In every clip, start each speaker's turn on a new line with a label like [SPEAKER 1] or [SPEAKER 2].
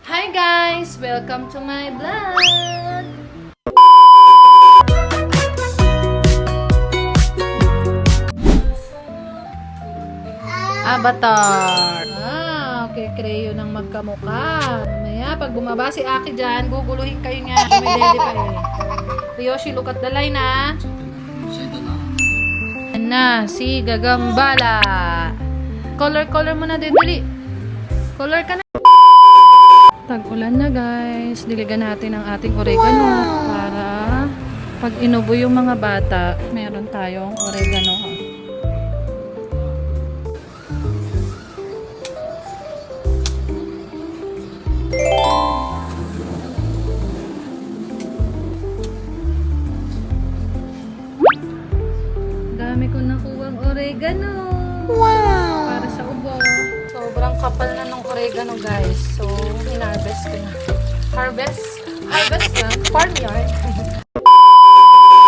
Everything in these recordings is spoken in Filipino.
[SPEAKER 1] Hi guys! Welcome to my vlog! Avatar! Kikreyo ng magkamukha. Mamaya, pag bumaba si Aki dyan, guguluhin kayo niya. May dede pa eh. Ryoshi, look at the line ah. Yan na, si Gagambala. Color mo na din, dali. Color ka na. Tag-ulan na guys. Diligan natin ang ating oregano para pag inubo yung mga bata, meron tayong oregano. Dami ko nakuwang oregano. Wow! Para sa ubo. Sobrang kapal na ng oregano guys. So, in-harvest ko na. Harvest na. Farmyard.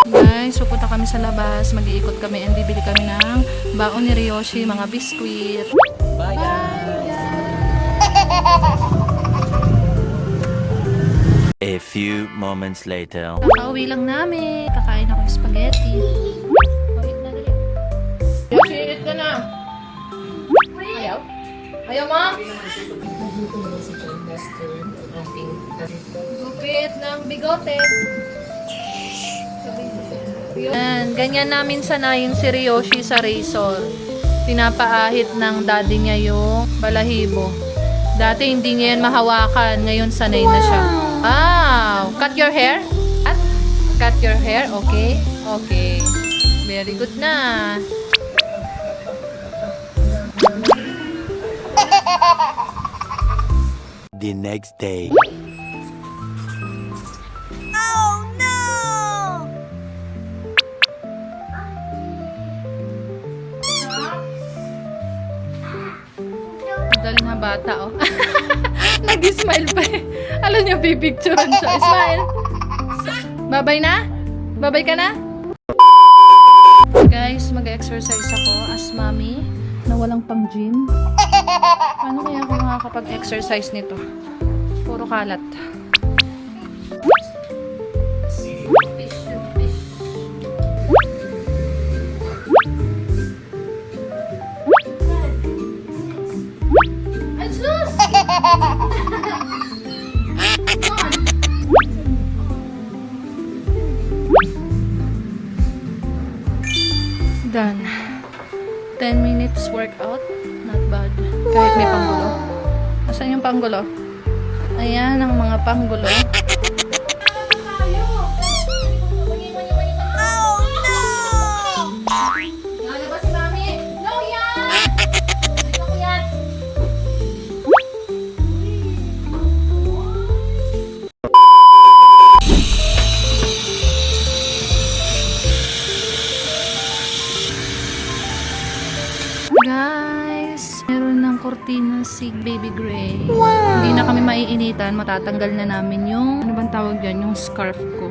[SPEAKER 1] Guys, pupunta kami sa labas. Mag-iikot kami and bibili kami ng baon ni Ryoshi, mga biskuit. Bye guys!
[SPEAKER 2] A few moments later.
[SPEAKER 1] Kakauwi lang namin. Kakain ako ng spaghetti. Eat na dali. Ryoshi, eat ka na. Ayaw? Ayaw mo? Gupit ng bigote. Yan, ganyan namin sanayin si Ryoshi sa razor. Pinapaahit ng daddy niya yung balahibo. Dati hindi niya yan mahawakan. Ngayon sanay na siya. Wow! Cut your hair? Cut your hair? Okay? Okay. Very good na.
[SPEAKER 2] The next day.
[SPEAKER 3] Oh no!
[SPEAKER 1] Dali na bata, oh. Nag-smile pa eh. Alam niya, pipicturean siya. Smile. Babay na? Babay ka na? Guys, mag-exercise ako as mommy na walang pang gym. Paano kaya ako makakapag-exercise nito? Puro kalat. Done. 10 minutes workout. Not bad. Kahit may panggulo. Asan yung panggulo? Ayan ang mga panggulo.
[SPEAKER 3] Oh no!
[SPEAKER 1] Lalabas si Mami. No, yan! Ayoko yan. Guys, meron ng kortina si Baby Gray. Wow. Hindi na kami maiinitan, matatanggal na namin yung, ano bang tawag dyan, yung scarf ko.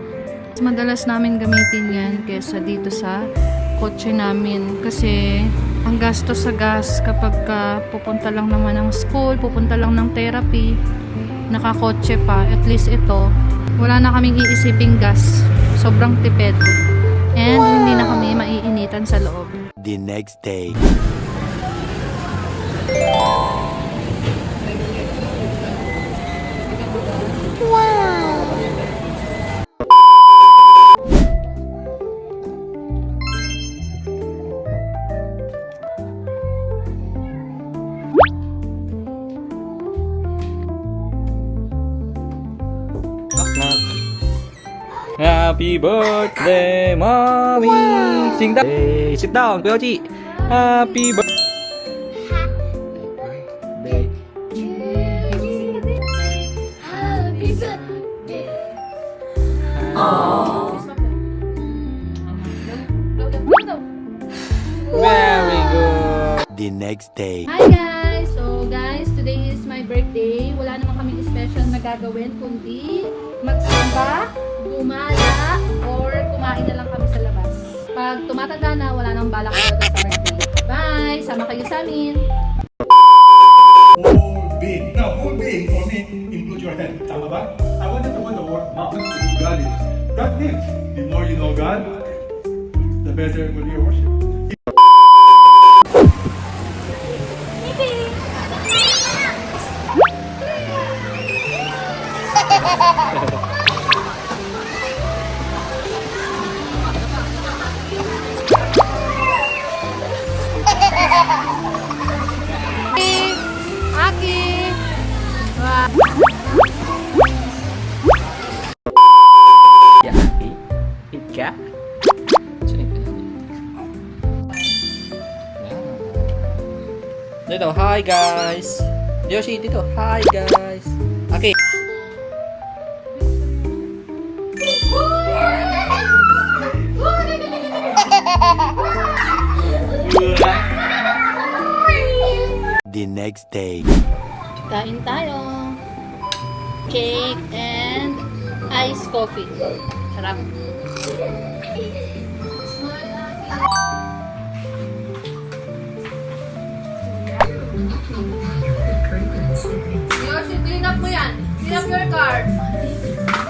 [SPEAKER 1] Mas madalas namin gamitin yan kesa dito sa kotse namin. Kasi, ang gastos sa gas kapag pupunta lang naman ng school, pupunta lang ng therapy, nakakotse pa, at least ito, wala na kaming iisiping gas. Sobrang tipid. And hindi na kami maiinitan sa loob.
[SPEAKER 2] The next day.
[SPEAKER 4] Happy birthday, mommy! Sing that. Hey, sit down, Kuya Ochi. Happy birthday.
[SPEAKER 3] Happy birthday.
[SPEAKER 4] Very good.
[SPEAKER 2] The next day.
[SPEAKER 1] Hi guys! So guys, today is my birthday. Wala naman kami special na gagawin kundi magsamba, gumala, or kumain na lang kami sa labas. Pag tumatanda na, wala nang balak talaga sa birthday. Bye! Sama kayo sa amin!
[SPEAKER 5] being. Now, whole being for me includes your head. Tama ba? I want you to put the word mouth to who God is. God means the more you know God, the better will be your worship.
[SPEAKER 1] Aki! Wow.
[SPEAKER 4] Ya, Aki. Ika. Saan yung pinali? Yan. Dito, hi guys. Yoshi, dito, hi guys. Aki.
[SPEAKER 2] The next day.
[SPEAKER 1] Kain tayo. Cake and iced coffee. Sarap. Yoshi, clean up mo yan. Clean up your car.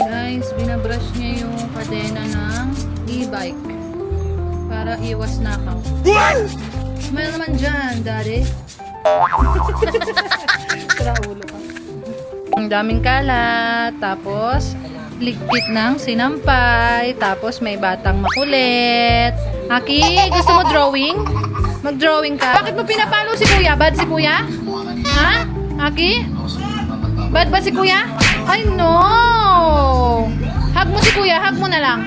[SPEAKER 1] Guys, binabrush niya yung kadena ng e-bike para iwas nakaw. Smile naman dyan, daddy. Tara, ulo ka. Ang daming kalat, tapos ligpit ng sinampay, tapos may batang makulit. Aki, gusto mo drawing? Mag-drawing ka. Bakit mo pinapalo si kuya? Bad si kuya? Ha? Aki? Bad ba si kuya? Ay, no! Hug mo si kuya, hug mo na lang.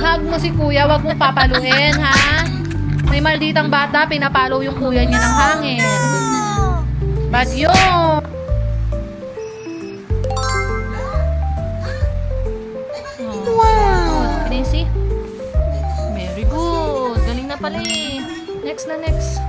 [SPEAKER 1] Hug mo si kuya, wag mong papaluin, ha? May malditang bata, pinapalo yung kuya niya ng hangin. Bad yun! Wow! Can you see? Very good. Galing na pala eh. Next na next.